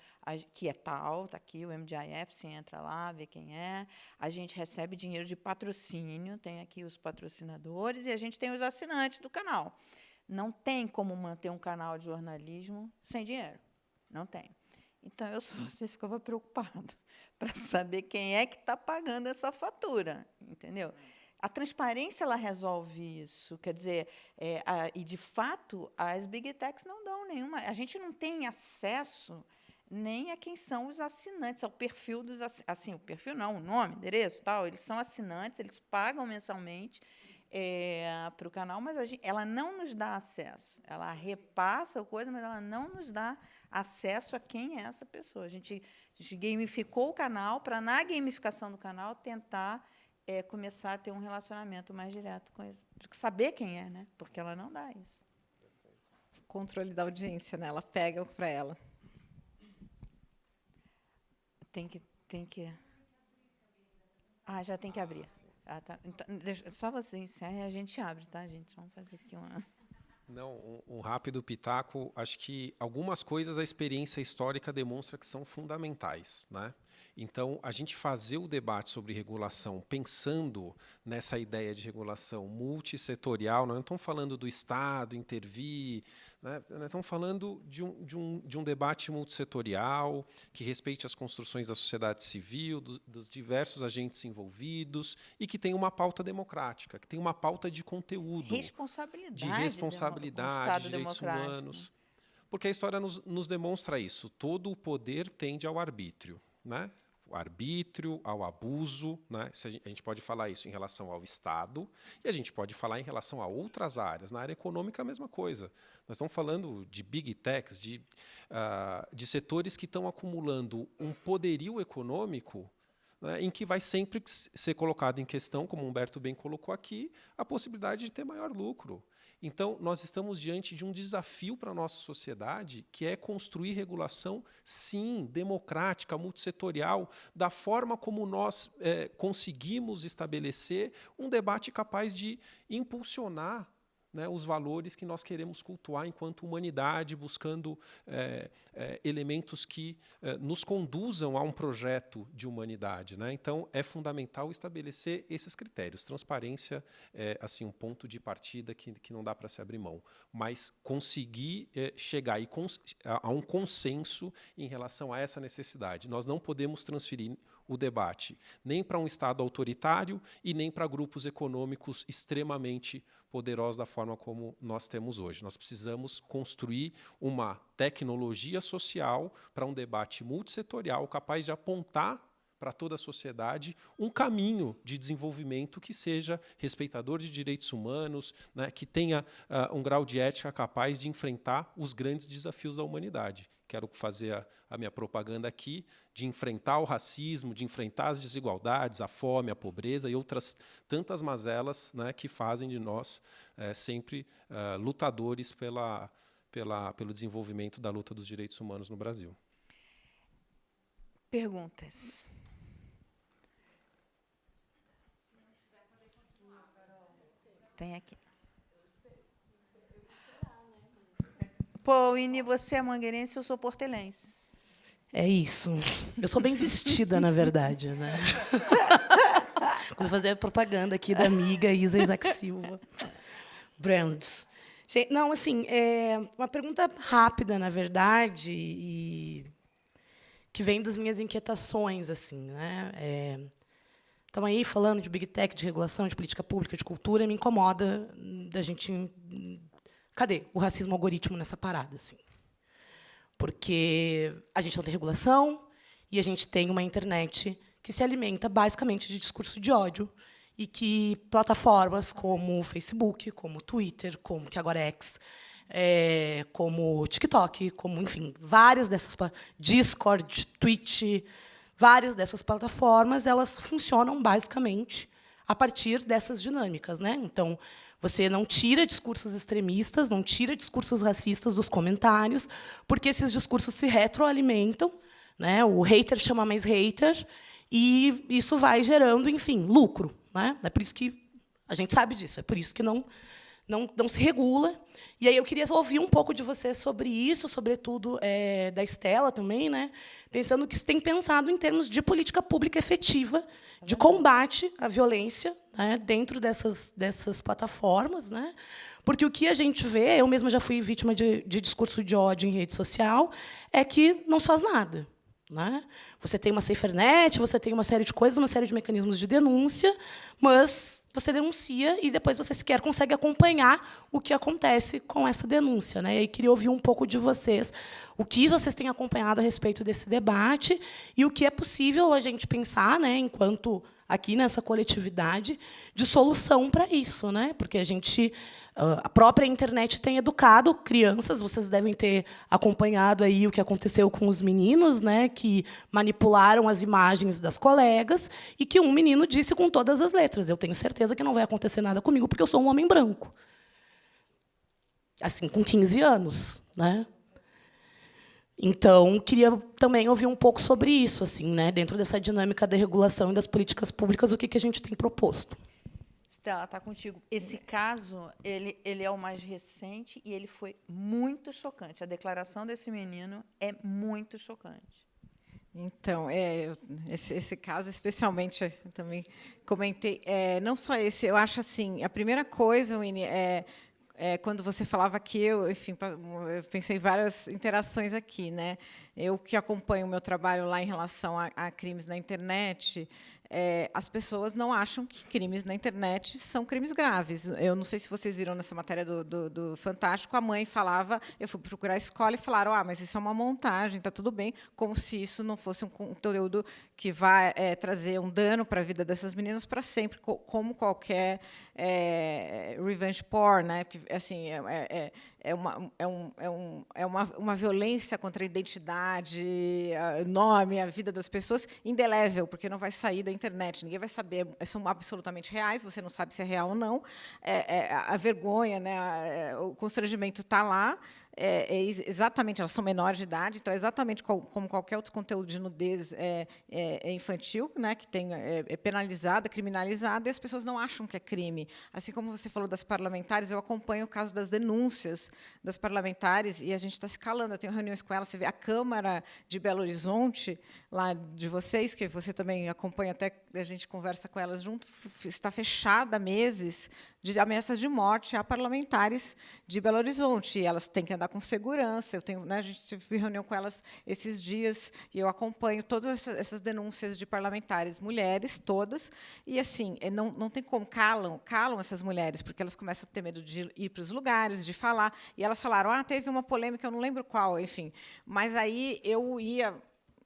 Speaker 2: que é tal, está aqui, o MDIF, você entra lá, vê quem é, a gente recebe dinheiro de patrocínio, tem aqui os patrocinadores, e a gente tem os assinantes do canal. Não tem como manter um canal de jornalismo sem dinheiro, não tem. Então, você ficava preocupado para saber quem é que está pagando essa fatura, entendeu? a transparência ela resolve isso. Quer dizer, e, de fato, as Big Techs não dão nenhuma... A gente não tem acesso nem a quem são os assinantes, ao perfil dos... Assim, o perfil não, o nome, endereço, tal. Eles são assinantes, eles pagam mensalmente para o canal, mas ela não nos dá acesso. Ela repassa a coisa, mas ela não nos dá acesso a quem é essa pessoa. A gente gamificou o canal para, na gamificação do canal, tentar começar a ter um relacionamento mais direto com isso. Saber quem é, né? Porque ela não dá isso.
Speaker 3: Controle da audiência, né? Ela pega para ela.
Speaker 2: Tem que... Ah, já tem que abrir. Ah, tá. Então, só você encerra e a gente abre, tá, gente? Vamos fazer aqui uma...
Speaker 5: Não, um rápido pitaco. Acho que algumas coisas a experiência histórica demonstra que são fundamentais, né? Então, a gente fazer o debate sobre regulação pensando nessa ideia de regulação multissetorial, nós não estamos falando do Estado intervir, né? Nós estamos falando de um debate multissetorial que respeite as construções da sociedade civil, dos diversos agentes envolvidos e que tenha uma pauta democrática, que tenha uma pauta de conteúdo. De responsabilidade, de direitos humanos. Porque a história nos demonstra isso. Todo o poder tende ao arbítrio, né? O arbítrio, ao abuso, né? A gente pode falar isso em relação ao Estado e a gente pode falar em relação a outras áreas. Na área econômica, a mesma coisa. Nós estamos falando de big techs, de setores que estão acumulando um poderio econômico, né, em que vai sempre ser colocado em questão, como o Humberto bem colocou aqui, a possibilidade de ter maior lucro. Então, nós estamos diante de um desafio para a nossa sociedade, que é construir regulação, sim, democrática, multissetorial, da forma como nós conseguimos estabelecer um debate capaz de impulsionar, né, os valores que nós queremos cultuar enquanto humanidade, buscando elementos que nos conduzam a um projeto de humanidade, né? Então, é fundamental estabelecer esses critérios. Transparência é assim, um ponto de partida que não dá para se abrir mão, mas conseguir chegar a um consenso em relação a essa necessidade. Nós não podemos transferir o debate nem para um Estado autoritário e nem para grupos econômicos extremamente poderosos da forma como nós temos hoje. Nós precisamos construir uma tecnologia social para um debate multissetorial capaz de apontar para toda a sociedade um caminho de desenvolvimento que seja respeitador de direitos humanos, né, que tenha um grau de ética capaz de enfrentar os grandes desafios da humanidade. Quero fazer a minha propaganda aqui, de enfrentar o racismo, de enfrentar as desigualdades, a fome, a pobreza e outras tantas mazelas, né, que fazem de nós sempre lutadores pelo desenvolvimento da luta dos direitos humanos no Brasil.
Speaker 2: Perguntas. Tem aqui. Pô, Winnie, você é mangueirense, eu sou portelense.
Speaker 6: É isso. Eu sou bem vestida, na verdade, né? Vou fazer a propaganda aqui da amiga Isa Isaac Silva. Brands. Não, assim, uma pergunta rápida, na verdade, e que vem das minhas inquietações, assim, né? Estamos aí falando de Big Tech, de regulação, de política pública, de cultura, e me incomoda da gente... Cadê o racismo algoritmo nessa parada, assim? Porque a gente não tem regulação e a gente tem uma internet que se alimenta basicamente de discurso de ódio e que plataformas como o Facebook, como o Twitter, como que agora é X, como o TikTok, como, enfim, várias dessas Discord, Twitch, várias dessas plataformas, elas funcionam basicamente a partir dessas dinâmicas, né? Então, você não tira discursos extremistas, não tira discursos racistas dos comentários, porque esses discursos se retroalimentam, né? O hater chama mais hater, e isso vai gerando, enfim, lucro, né? É por isso que a gente sabe disso, é por isso que não se regula. E aí eu queria ouvir um pouco de você sobre isso, sobretudo da Estela também, né? Pensando que você tem pensado em termos de política pública efetiva, de combate à violência, né, dentro dessas plataformas, né? Porque o que a gente vê, eu mesma já fui vítima de discurso de ódio em rede social, é que não se faz nada, né? Você tem uma SaferNet, você tem uma série de coisas, uma série de mecanismos de denúncia, mas você denuncia e depois você sequer consegue acompanhar o que acontece com essa denúncia, né? E aí queria ouvir um pouco de vocês, o que vocês têm acompanhado a respeito desse debate e o que é possível a gente pensar, né, enquanto aqui nessa coletividade, de solução para isso, né? Porque a própria internet tem educado crianças, vocês devem ter acompanhado aí o que aconteceu com os meninos, né, que manipularam as imagens das colegas e que um menino disse com todas as letras: eu tenho certeza que não vai acontecer nada comigo porque eu sou um homem branco. Assim, com 15 anos, né? Então, queria também ouvir um pouco sobre isso, assim, né, dentro dessa dinâmica da regulação e das políticas públicas, o que a gente tem proposto.
Speaker 2: Estela, está contigo. Esse caso, ele é o mais recente e ele foi muito chocante. A declaração desse menino é muito chocante.
Speaker 3: Então, esse caso, especialmente, eu também comentei, não só esse, eu acho assim, a primeira coisa, Winnie, quando você falava aqui, eu pensei em várias interações aqui, né? Eu que acompanho o meu trabalho lá em relação a crimes na internet, as pessoas não acham que crimes na internet são crimes graves. Eu não sei se vocês viram nessa matéria do Fantástico, a mãe falava, eu fui procurar a escola e falaram: mas isso é uma montagem, está tudo bem, como se isso não fosse um conteúdo que vai trazer um dano para a vida dessas meninas para sempre, como qualquer revenge porn, né? Que, assim, uma violência contra a identidade, o nome, a vida das pessoas, indelével, porque não vai sair da internet, ninguém vai saber, são absolutamente reais, você não sabe se é real ou não, a vergonha, né, o constrangimento está lá, exatamente, elas são menores de idade, então é exatamente como qualquer outro conteúdo de nudez infantil, né, que é penalizado, é criminalizado, e as pessoas não acham que é crime. Assim como você falou das parlamentares, eu acompanho o caso das denúncias das parlamentares, e a gente está se calando, eu tenho reuniões com elas, você vê a Câmara de Belo Horizonte, lá de vocês, que você também acompanha, até a gente conversa com elas junto, está fechada há meses de ameaças de morte a parlamentares de Belo Horizonte. E elas têm que andar com segurança. A gente teve reunião com elas esses dias e eu acompanho todas essas denúncias de parlamentares, mulheres todas, e assim não tem como, calam essas mulheres, porque elas começam a ter medo de ir para os lugares, de falar. E elas falaram: teve uma polêmica, eu não lembro qual, enfim. Mas aí eu ia,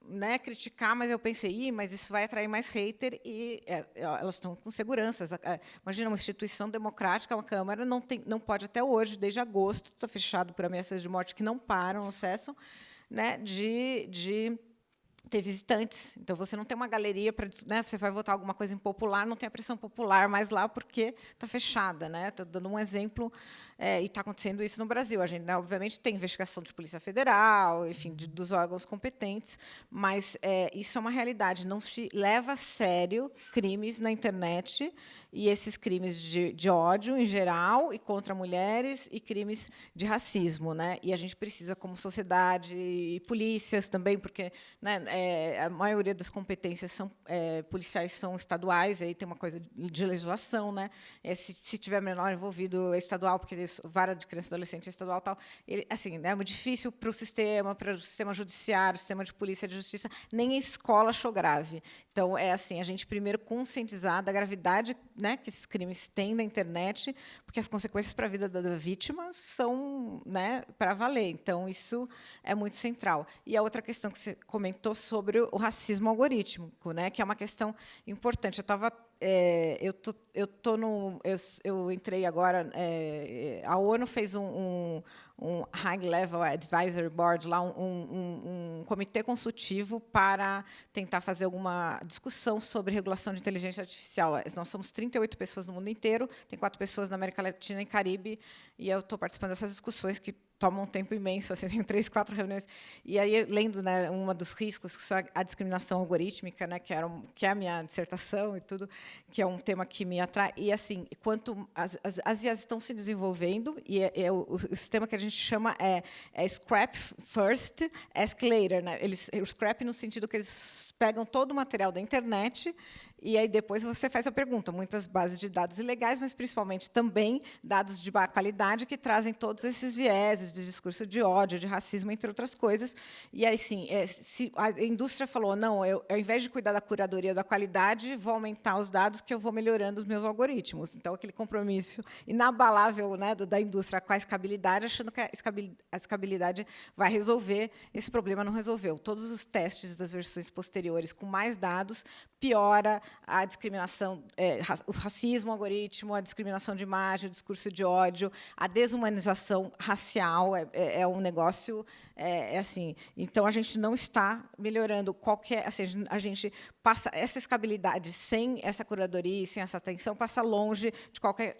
Speaker 3: né, criticar, mas eu pensei, mas isso vai atrair mais hater, e elas estão com segurança. Imagina, uma instituição democrática, uma Câmara, não pode até hoje, desde agosto, está fechado por ameaças de morte que não param, não cessam, né, de ter visitantes. Então, você não tem uma galeria para, né, você vai votar alguma coisa impopular, não tem a pressão popular mais lá, porque está fechada, né? Estou dando um exemplo, e está acontecendo isso no Brasil. A gente, né, obviamente, tem investigação de Polícia Federal, enfim, dos órgãos competentes, mas isso é uma realidade. Não se leva a sério crimes na internet, e esses crimes de ódio, em geral, e contra mulheres, e crimes de racismo, né? E a gente precisa, como sociedade, e polícias também, porque, né, a maioria das competências policiais são estaduais, aí tem uma coisa de legislação, né? Se tiver menor envolvido, é estadual, porque vara de criança e adolescente é estadual, tal. Assim, é muito difícil para o sistema judiciário, sistema de polícia, de justiça, nem a escola achou grave. Então, assim, a gente primeiro conscientizar da gravidade, né, que esses crimes têm na internet, porque as consequências para a vida da vítima são, né, para valer. Então, isso é muito central. E a outra questão que você comentou sobre o racismo algorítmico, né, que é uma questão importante. Eu entrei agora. A ONU fez um High Level Advisory Board, lá um comitê consultivo para tentar fazer alguma discussão sobre regulação de inteligência artificial. Nós somos 38 pessoas no mundo inteiro, tem 4 pessoas na América Latina e Caribe, e eu estou participando dessas discussões que tomam um tempo imenso, assim, tem 3, 4 reuniões. E aí, lendo, né, um dos riscos, que é a discriminação algorítmica, né, que é a minha dissertação e tudo, que é um tema que me atrai. E, assim, quanto as IAs estão se desenvolvendo, e o sistema que a gente chama scrap first, ask later, né? O scrap no sentido que eles pegam todo o material da internet e aí depois você faz a pergunta. Muitas bases de dados ilegais, mas principalmente também dados de baixa qualidade que trazem todos esses vieses de discurso de ódio, de racismo, entre outras coisas. E aí, sim, se a indústria falou, não, eu, ao invés de cuidar da curadoria da qualidade, vou aumentar os dados que eu vou melhorando os meus algoritmos. Então, aquele compromisso inabalável, né, da indústria com a escabilidade, achando que a escabilidade vai resolver esse problema, não resolveu. Todos os testes das versões posteriores com mais dados piora a discriminação, o racismo, o algoritmo, a discriminação de imagem, o discurso de ódio, a desumanização racial, é um negócio assim. Então, a gente não está melhorando qualquer... Assim, a gente passa... Essa escabilidade, sem essa curadoria, sem essa atenção, passa longe de qualquer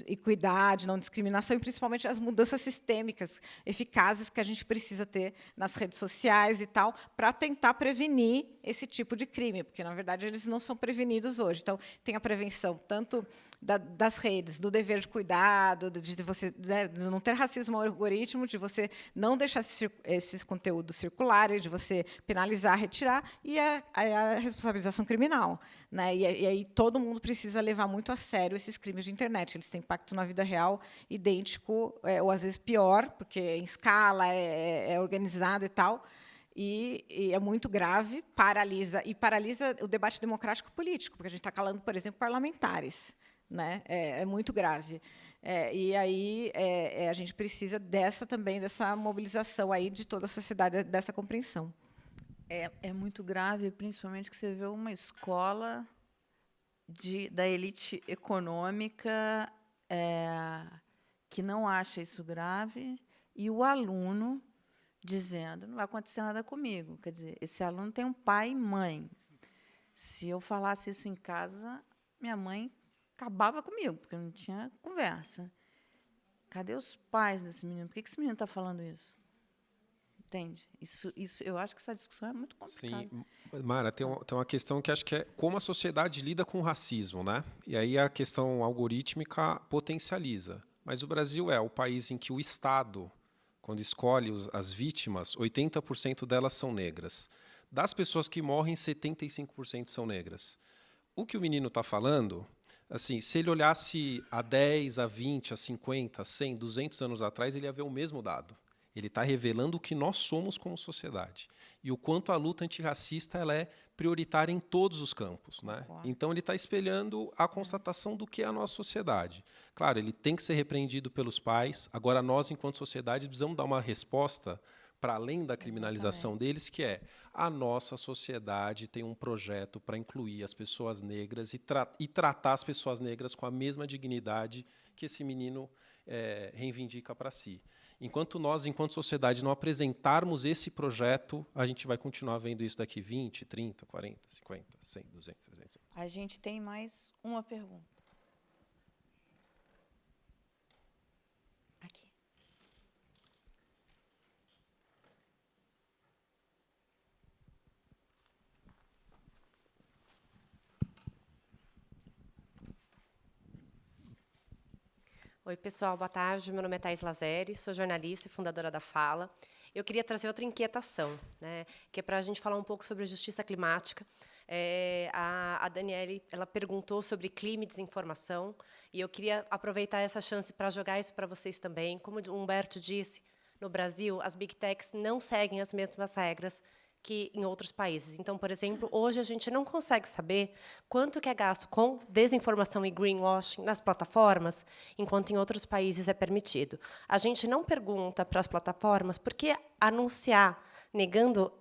Speaker 3: equidade, não discriminação, e, principalmente, as mudanças sistêmicas eficazes que a gente precisa ter nas redes sociais e tal, para tentar prevenir esse tipo de crime, porque, na verdade, eles não são prevenidos hoje. Então, tem a prevenção tanto das redes, do dever de cuidado, de você, né, de não ter racismo ao algoritmo, de você não deixar esses conteúdos circularem, de você penalizar, retirar, e a responsabilização criminal, né? E aí todo mundo precisa levar muito a sério esses crimes de internet. Eles têm impacto na vida real idêntico, ou às vezes pior, porque em escala, é organizado e tal. E é muito grave, paralisa o debate democrático político, porque a gente está calando, por exemplo, parlamentares, né? É muito grave. E aí a gente precisa também dessa mobilização aí de toda a sociedade, dessa compreensão.
Speaker 2: É muito grave, principalmente que você vê uma escola da elite econômica que não acha isso grave, e o aluno dizendo, não vai acontecer nada comigo. Quer dizer, esse aluno tem um pai e mãe. Se eu falasse isso em casa, minha mãe acabava comigo, porque não tinha conversa. Cadê os pais desse menino? Por que esse menino está falando isso? Entende? Isso, eu acho que essa discussão é muito complicada.
Speaker 5: Sim, Mara, tem uma questão que acho que é como a sociedade lida com o racismo, né? E aí a questão algorítmica potencializa. Mas o Brasil é o país em que o Estado, quando escolhe as vítimas, 80% delas são negras. Das pessoas que morrem, 75% são negras. O que o menino está falando, assim, se ele olhasse a 10, a 20, a 50, a 100, 200 anos atrás, ele ia ver o mesmo dado. Ele está revelando o que nós somos como sociedade. E o quanto a luta antirracista ela é prioritária em todos os campos, né? Então, ele está espelhando a constatação do que é a nossa sociedade. Claro, ele tem que ser repreendido pelos pais. Agora, nós, enquanto sociedade, precisamos dar uma resposta para além da criminalização deles, que é a nossa sociedade tem um projeto para incluir as pessoas negras e tratar as pessoas negras com a mesma dignidade que esse menino reivindica para si. Enquanto nós, enquanto sociedade, não apresentarmos esse projeto, a gente vai continuar vendo isso daqui 20, 30, 40, 50, 100, 200, 300 anos.
Speaker 2: A gente tem mais uma pergunta. Aqui.
Speaker 7: Oi, pessoal, boa tarde. Meu nome é Thais Lazeri, sou jornalista e fundadora da Fala. Eu queria trazer outra inquietação, né, que é para a gente falar um pouco sobre a justiça climática. A Daniele ela perguntou sobre clima e desinformação, e eu queria aproveitar essa chance para jogar isso para vocês também. Como o Humberto disse, no Brasil, as Big Techs não seguem as mesmas regras que em outros países. Então, por exemplo, hoje a gente não consegue saber quanto que é gasto com desinformação e greenwashing nas plataformas, enquanto em outros países é permitido. A gente não pergunta para as plataformas por que anunciar negando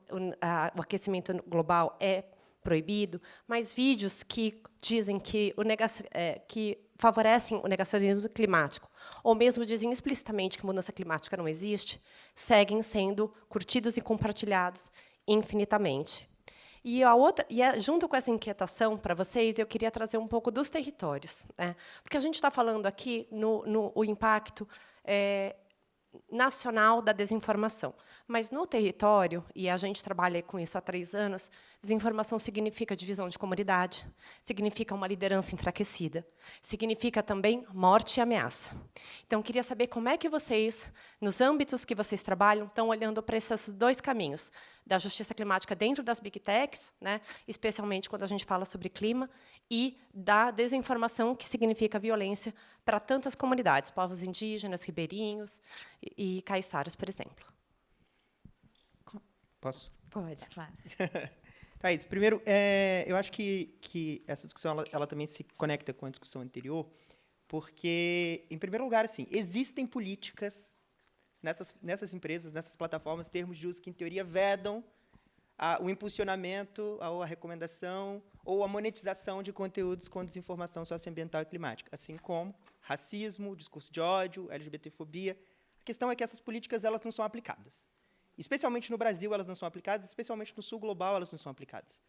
Speaker 7: o aquecimento global é proibido, mas vídeos que dizem que que favorecem o negacionismo climático, ou mesmo dizem explicitamente que mudança climática não existe, seguem sendo curtidos e compartilhados infinitamente. Junto com essa inquietação para vocês, eu queria trazer um pouco dos territórios, né? Porque a gente está falando aqui no impacto nacional da desinformação, mas no território, e a gente trabalha com isso há 3 anos, Desinformação significa divisão de comunidade, significa uma liderança enfraquecida, significa também morte e ameaça. Então, queria saber como é que vocês, nos âmbitos que vocês trabalham, estão olhando para esses dois caminhos, da justiça climática dentro das Big Techs, né, especialmente quando a gente fala sobre clima, e da desinformação, que significa violência para tantas comunidades, povos indígenas, ribeirinhos e caiçaras, por exemplo.
Speaker 4: Posso?
Speaker 2: Pode, claro.
Speaker 4: Thaís, primeiro, eu acho que essa discussão ela também se conecta com a discussão anterior, porque, em primeiro lugar, assim, existem políticas nessas empresas, nessas plataformas, termos de uso que, em teoria, vedam o impulsionamento, a recomendação ou a monetização de conteúdos com desinformação socioambiental e climática, assim como racismo, discurso de ódio, LGBTfobia. A questão é que essas políticas elas não são aplicadas. Especialmente no Brasil, elas não são aplicadas, especialmente no sul global, elas não são aplicadas.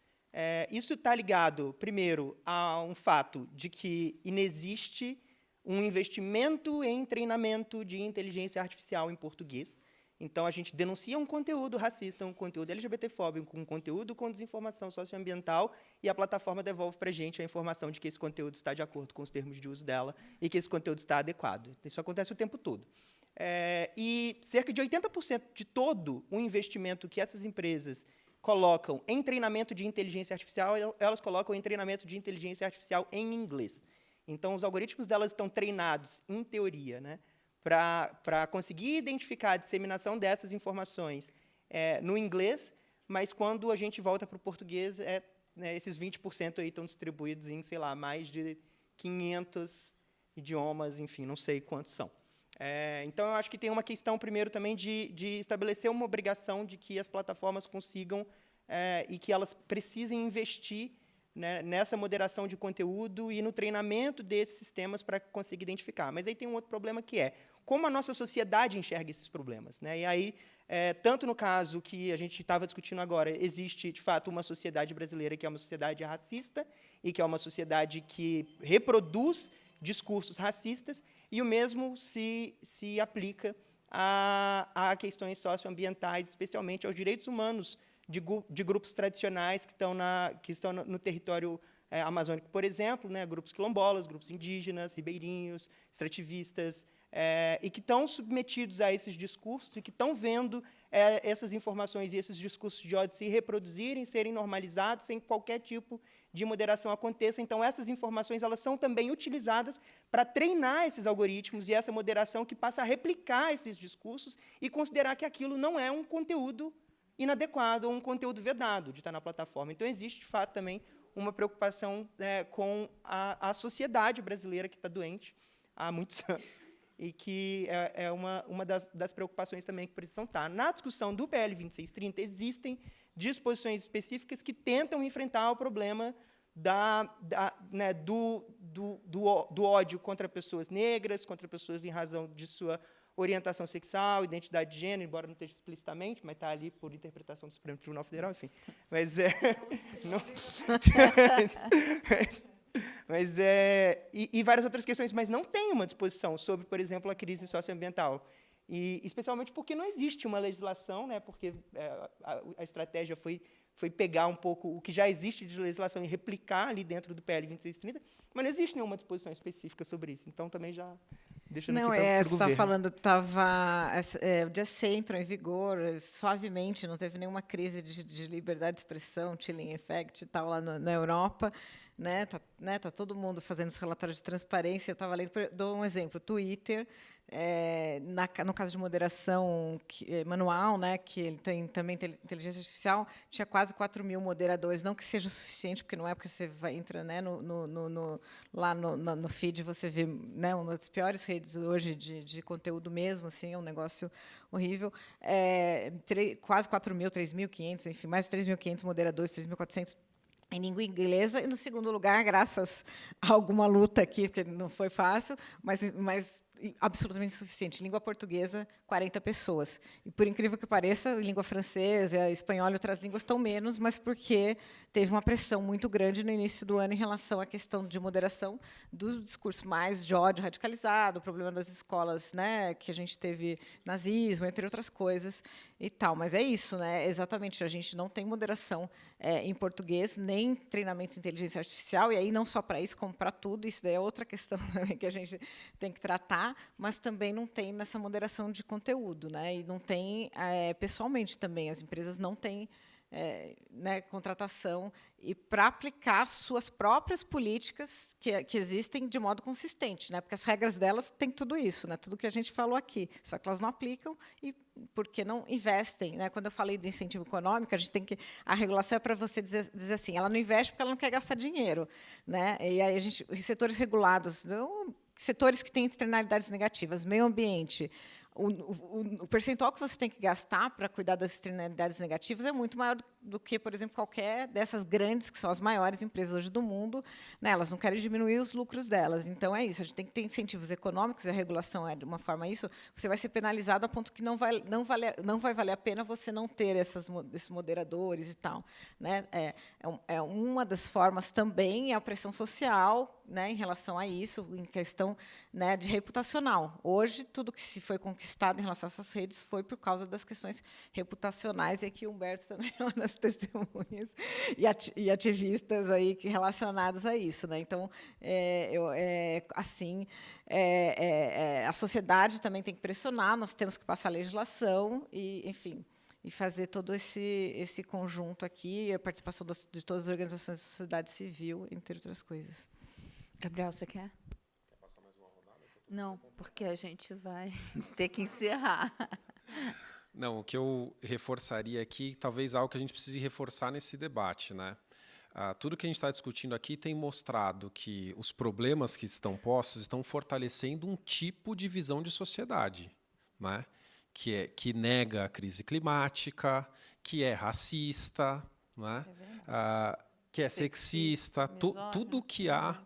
Speaker 4: Isso está ligado, primeiro, a um fato de que inexiste um investimento em treinamento de inteligência artificial em português. Então, a gente denuncia um conteúdo racista, um conteúdo LGBTfóbico, um conteúdo com desinformação socioambiental, e a plataforma devolve para a gente a informação de que esse conteúdo está de acordo com os termos de uso dela e que esse conteúdo está adequado. Isso acontece o tempo todo. E cerca de 80% de todo o investimento que essas empresas colocam em treinamento de inteligência artificial, elas colocam em treinamento de inteligência artificial em inglês. Então, os algoritmos delas estão treinados, em teoria, né, para conseguir identificar a disseminação dessas informações no inglês, mas quando a gente volta para o português, né, esses 20% aí estão distribuídos em, sei lá, mais de 500 idiomas, enfim, não sei quantos são. Então, eu acho que tem uma questão, primeiro, também de estabelecer uma obrigação de que as plataformas consigam e que elas precisem investir, né, nessa moderação de conteúdo e no treinamento desses sistemas para conseguir identificar. Mas aí tem um outro problema, que é como a nossa sociedade enxerga esses problemas, né? E aí, tanto no caso que a gente estava discutindo agora, existe, de fato, uma sociedade brasileira que é uma sociedade racista e que é uma sociedade que reproduz discursos racistas, e o mesmo se aplica a questões socioambientais, especialmente aos direitos humanos de grupos tradicionais que estão no território amazônico, por exemplo, né, grupos quilombolas, grupos indígenas, ribeirinhos, extrativistas, e que estão submetidos a esses discursos e que estão vendo essas informações e esses discursos de ódio se reproduzirem, serem normalizados, sem qualquer tipo de moderação aconteça. Então, essas informações elas são também utilizadas para treinar esses algoritmos e essa moderação que passa a replicar esses discursos e considerar que aquilo não é um conteúdo inadequado ou um conteúdo vedado de estar na plataforma. Então, existe, de fato, também uma preocupação com a sociedade brasileira que está doente há muitos anos e que é uma das preocupações também que precisam estar. Na discussão do PL 2630, existem disposições específicas que tentam enfrentar o problema né, do ódio contra pessoas negras, contra pessoas em razão de sua orientação sexual, identidade de gênero, embora não esteja explicitamente, mas está ali por interpretação do Supremo Tribunal Federal, enfim. E várias outras questões, mas não tem uma disposição sobre, por exemplo, a crise socioambiental. E, especialmente porque não existe uma legislação, né, porque a estratégia foi pegar um pouco o que já existe de legislação e replicar ali dentro do PL 2630, mas não existe nenhuma disposição específica sobre isso. Então, também já deixando aqui para o governo.
Speaker 3: Você está falando, o DSC entrou em vigor suavemente, não teve nenhuma crise de liberdade de expressão, chilling effect e tal, lá na Europa. Tá todo mundo fazendo os relatórios de transparência. Eu estava lendo, dou um exemplo, Twitter, no caso de moderação manual, né, que ele tem também inteligência artificial, tinha quase 4 mil moderadores, não que seja o suficiente, porque não é porque você entra, né, lá no feed, você vê, né, uma das piores redes hoje de conteúdo mesmo, assim, é um negócio horrível. Quase 4 mil, 3.500, enfim, mais de 3.500 moderadores, 3.400 em língua inglesa, e, no segundo lugar, graças a alguma luta aqui, porque não foi fácil, mas absolutamente insuficiente. Língua portuguesa, 40 pessoas. E, por incrível que pareça, língua francesa, espanhol e outras línguas estão menos, mas porque teve uma pressão muito grande no início do ano em relação à questão de moderação do discurso mais de ódio radicalizado, o problema das escolas, né, que a gente teve nazismo, entre outras coisas, e tal. Mas é isso, né? Exatamente, a gente não tem moderação em português, nem treinamento em inteligência artificial, e aí não só para isso, como para tudo. Isso daí é outra questão também que a gente tem que tratar, mas também não tem nessa moderação de conteúdo, né? E não tem pessoalmente também, as empresas não têm né, contratação e para aplicar suas próprias políticas que existem de modo consistente, né? Porque as regras delas têm tudo isso, né? Tudo que a gente falou aqui, só que elas não aplicam e porque não investem, né? Quando eu falei de incentivo econômico, a regulação é para você dizer assim, ela não investe porque ela não quer gastar dinheiro, né? E aí setores regulados, setores que têm externalidades negativas, meio ambiente, o percentual que você tem que gastar para cuidar das externalidades negativas é muito maior do que, por exemplo, qualquer dessas grandes, que são as maiores empresas hoje do mundo, né? Elas não querem diminuir os lucros delas. Então, é isso. A gente tem que ter incentivos econômicos, e a regulação é de uma forma isso. Você vai ser penalizado a ponto que não vai valer a pena você não ter esses moderadores e tal, né? Uma das formas também é a pressão social, né, em relação a isso, em questão, né, de reputacional. Hoje, tudo que se foi conquistado em relação a essas redes foi por causa das questões reputacionais, e aqui o Humberto também é uma das testemunhas, e ativistas aí relacionados a isso, né? Então, a sociedade também tem que pressionar, nós temos que passar legislação e, enfim, e fazer todo esse conjunto aqui, a participação de todas as organizações da sociedade civil, entre outras coisas.
Speaker 2: Gabriel, você quer? Quer passar mais uma rodada? Não, porque a gente vai ter que encerrar.
Speaker 5: Não, o que eu reforçaria aqui, talvez algo que a gente precise reforçar nesse debate, né? Tudo que a gente está discutindo aqui tem mostrado que os problemas que estão postos estão fortalecendo um tipo de visão de sociedade, né? Que nega a crise climática, que é racista, né? Que é sexista, tudo que há.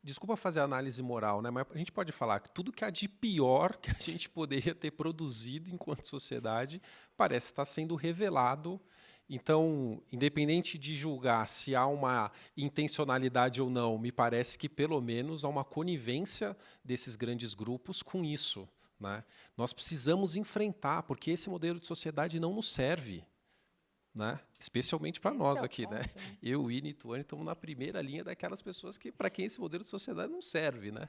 Speaker 5: Desculpa fazer análise moral, né? Mas a gente pode falar que tudo que há de pior que a gente poderia ter produzido enquanto sociedade parece estar sendo revelado. Então, independente de julgar se há uma intencionalidade ou não, me parece que, pelo menos, há uma conivência desses grandes grupos com isso, né? Nós precisamos enfrentar, porque esse modelo de sociedade não nos serve, né? Especialmente para nós aqui, né? Eu, Ine e Tuane estamos na primeira linha daquelas pessoas que, para quem esse modelo de sociedade não serve, né?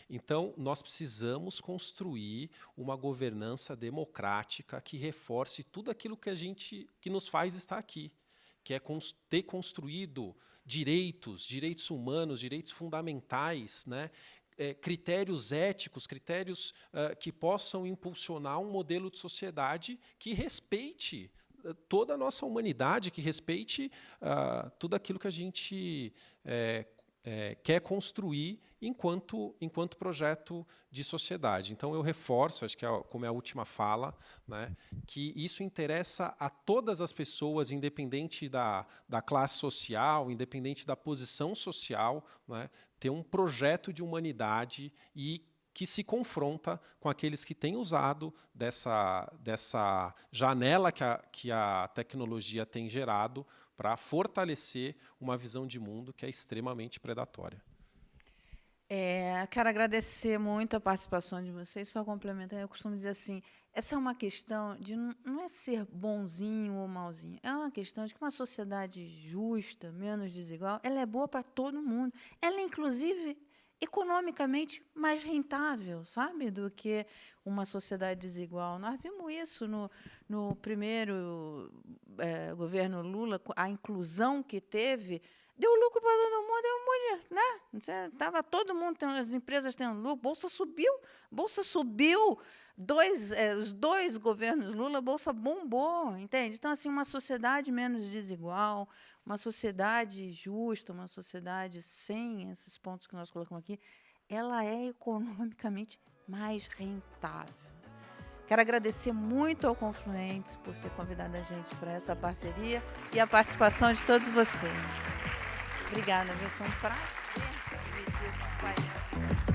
Speaker 5: Então, nós precisamos construir uma governança democrática que reforce tudo aquilo que nos faz estar aqui, que é ter construído direitos humanos, direitos fundamentais, né? Critérios éticos, critérios que possam impulsionar um modelo de sociedade que respeite toda a nossa humanidade, que respeite tudo aquilo que a gente quer construir enquanto projeto de sociedade. Então, eu reforço, acho que como é a última fala, né, que isso interessa a todas as pessoas, independente da classe social, independente da posição social, né, ter um projeto de humanidade e que se confronta com aqueles que têm usado dessa janela que a tecnologia tem gerado para fortalecer uma visão de mundo que é extremamente predatória.
Speaker 2: Quero agradecer muito a participação de vocês. Só complementar, eu costumo dizer assim, essa é uma questão de não é ser bonzinho ou malzinho, é uma questão de que uma sociedade justa, menos desigual, ela é boa para todo mundo. Ela, inclusive, economicamente mais rentável, sabe, do que uma sociedade desigual. Nós vimos isso no primeiro governo Lula, a inclusão que teve, deu lucro para todo mundo, né? Tava todo mundo, as empresas tendo lucro, bolsa subiu, os dois governos Lula, a bolsa bombou, entende? Então, assim, uma sociedade menos desigual, uma sociedade justa, uma sociedade sem esses pontos que nós colocamos aqui, ela é economicamente mais rentável. Quero agradecer muito ao Confluentes por ter convidado a gente para essa parceria e a participação de todos vocês. Obrigada, viu? Foi um prazer dividir esse painel.